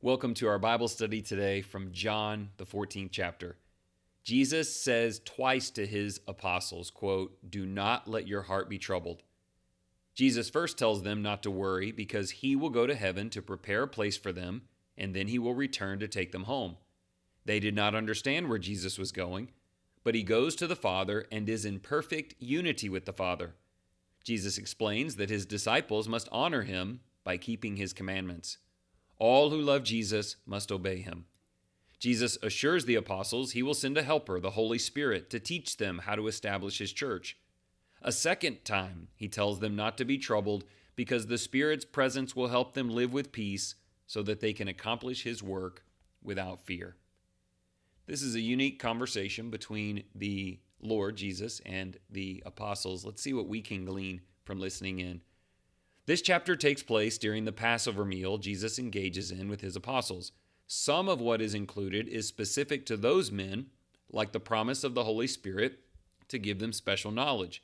Welcome to our Bible study today from John, the 14th chapter. Jesus says twice to his apostles, quote, "Do not let your heart be troubled." Jesus first tells them not to worry because he will go to heaven to prepare a place for them, and then he will return to take them home. They did not understand where Jesus was going, but he goes to the Father and is in perfect unity with the Father. Jesus explains that his disciples must honor him by keeping his commandments. All who love Jesus must obey him. Jesus assures the apostles he will send a helper, the Holy Spirit, to teach them how to establish his church. A second time, he tells them not to be troubled because the Spirit's presence will help them live with peace so that they can accomplish his work without fear. This is a unique conversation between the Lord Jesus and the apostles. Let's see what we can glean from listening in. This chapter takes place during the Passover meal Jesus engages in with his apostles. Some of what is included is specific to those men, like the promise of the Holy Spirit to give them special knowledge.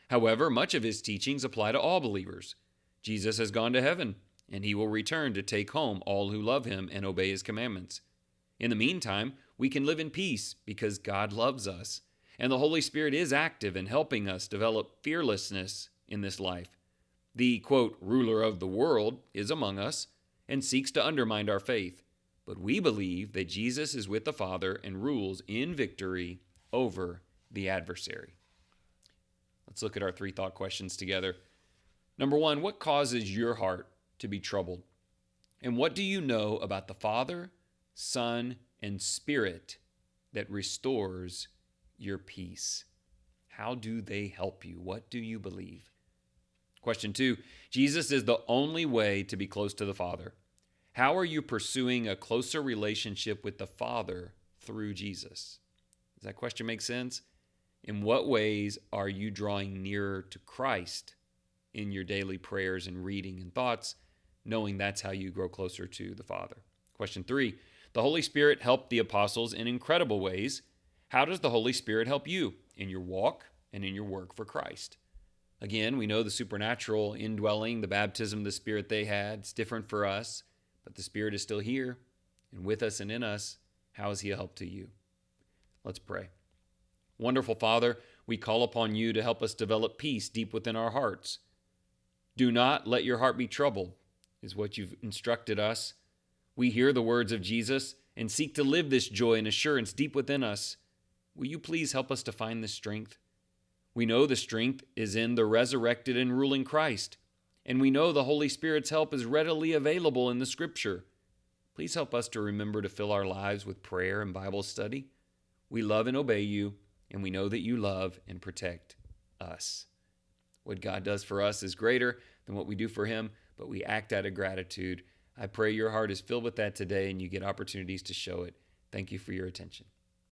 However, much of his teachings apply to all believers. Jesus has gone to heaven, and he will return to take home all who love him and obey his commandments. In the meantime, we can live in peace because God loves us, and the Holy Spirit is active in helping us develop fearlessness in this life. The, quote, ruler of the world is among us and seeks to undermine our faith, but we believe that Jesus is with the Father and rules in victory over the adversary. Let's look at our three thought questions together. Number one, what causes your heart to be troubled? And what do you know about the Father, Son, and Spirit that restores your peace? How do they help you? What do you believe? Question two, Jesus is the only way to be close to the Father. How are you pursuing a closer relationship with the Father through Jesus? Does that question make sense? In what ways are you drawing nearer to Christ in your daily prayers and reading and thoughts, knowing that's how you grow closer to the Father? Question three, the Holy Spirit helped the apostles in incredible ways. How does the Holy Spirit help you in your walk and in your work for Christ? Again, we know the supernatural indwelling, the baptism of the Spirit they had. It's different for us, but the Spirit is still here and with us and in us. How is he a help to you? Let's pray. Wonderful Father, we call upon you to help us develop peace deep within our hearts. Do not let your heart be troubled, is what you've instructed us. We hear the words of Jesus and seek to live this joy and assurance deep within us. Will you please help us to find this strength? We know the strength is in the resurrected and ruling Christ, and we know the Holy Spirit's help is readily available in the Scripture. Please help us to remember to fill our lives with prayer and Bible study. We love and obey you, and we know that you love and protect us. What God does for us is greater than what we do for him, but we act out of gratitude. I pray your heart is filled with that today, and you get opportunities to show it. Thank you for your attention.